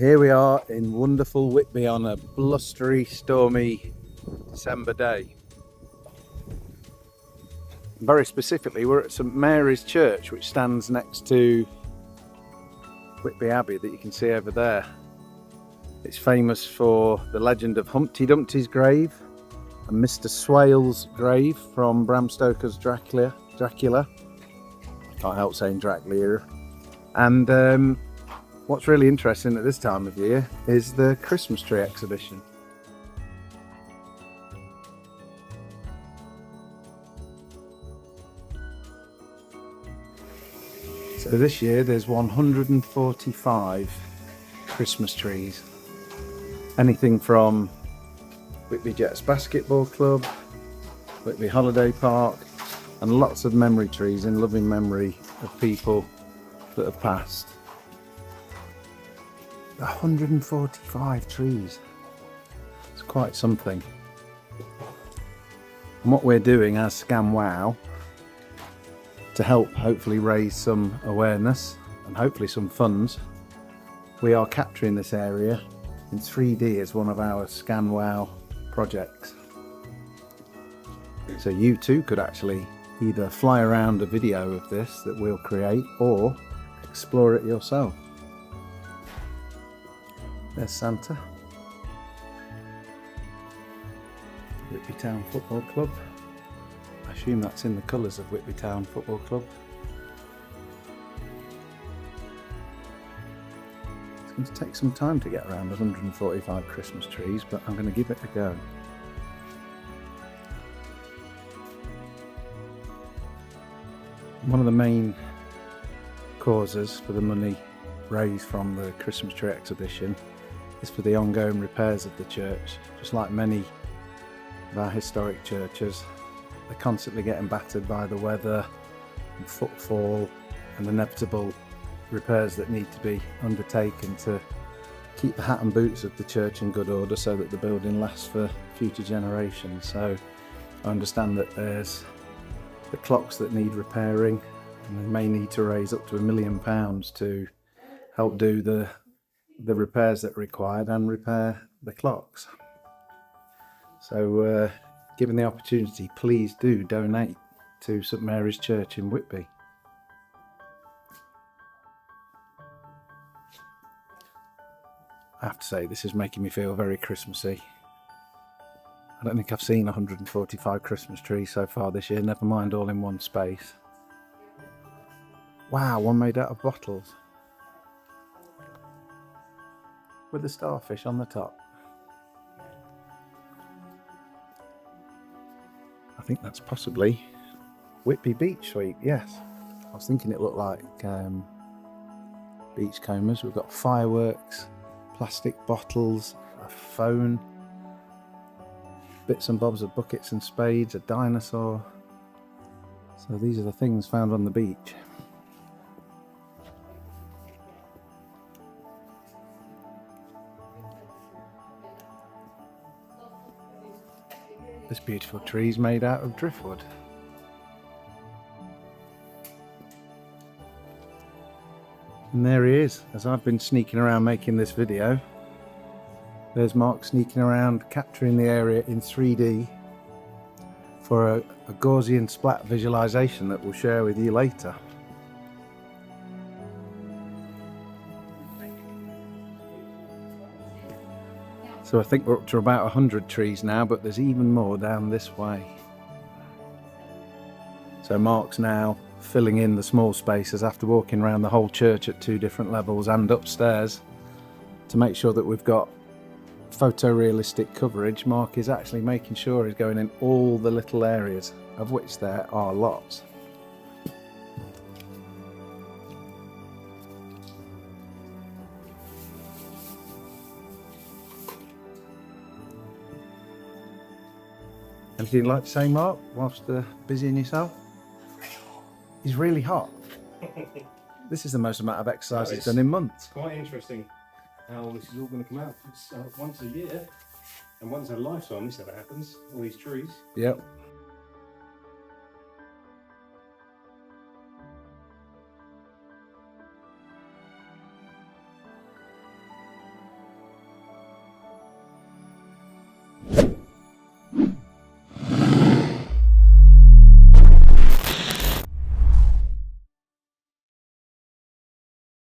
Here we are in wonderful Whitby on a blustery, stormy December day. Very specifically, we're at St Mary's Church, which stands next to Whitby Abbey that you can see over there. It's famous for the legend of Humpty Dumpty's grave and Mr Swale's grave from Bram Stoker's Dracula. I can't help saying Dracula. And what's really interesting at this time of year is the Christmas tree exhibition. So this year there's 145 Christmas trees. Anything from Whitby Jets Basketball Club, Whitby Holiday Park, and lots of memory trees in loving memory of people that have passed. 145 trees. It's quite something. And what we're doing as ScanWow, to help hopefully raise some awareness and hopefully some funds, we are capturing this area in 3D as one of our ScanWow projects. So you too could actually either fly around a video of this that we'll create or explore it yourself. There's Santa. Whitby Town Football Club. I assume that's in the colours of Whitby Town Football Club. It's going to take some time to get around 145 Christmas trees, but I'm going to give it a go. One of the main causes for the money raised from the Christmas tree exhibition is for the ongoing repairs of the church. Just like many of our historic churches, they're constantly getting battered by the weather and footfall and inevitable repairs that need to be undertaken to keep the hat and boots of the church in good order so that the building lasts for future generations. So I understand that there's the clocks that need repairing, and they may need to raise up to £1 million to help do the repairs that are required and repair the clocks. So given the opportunity, please do donate to St Mary's Church in Whitby. I have to say, this is making me feel very Christmassy. I don't think I've seen 145 Christmas trees so far this year, never mind all in one space. Wow, one made out of bottles with a starfish on the top. I think that's possibly Whitby beach sweep, yes. I was thinking it looked like beach combers. We've got fireworks, plastic bottles, a phone, bits and bobs of buckets and spades, a dinosaur. So these are the things found on the beach. This beautiful tree is made out of driftwood. And there he is, as I've been sneaking around making this video. There's Mark sneaking around capturing the area in 3D for a Gaussian splat visualization that we'll share with you later. So I think we're up to about 100 trees now, but there's even more down this way. So Mark's now filling in the small spaces after walking around the whole church at 2 different levels and upstairs to make sure that we've got photorealistic coverage. Mark is actually making sure he's going in all the little areas, of which there are lots. Anything you'd like to say, Mark, whilst busying yourself? He's really hot. This is the most amount of exercise he's done in months. It's quite interesting how this is all going to come out. It's once a year and once in a lifetime this ever happens, all these trees. Yep.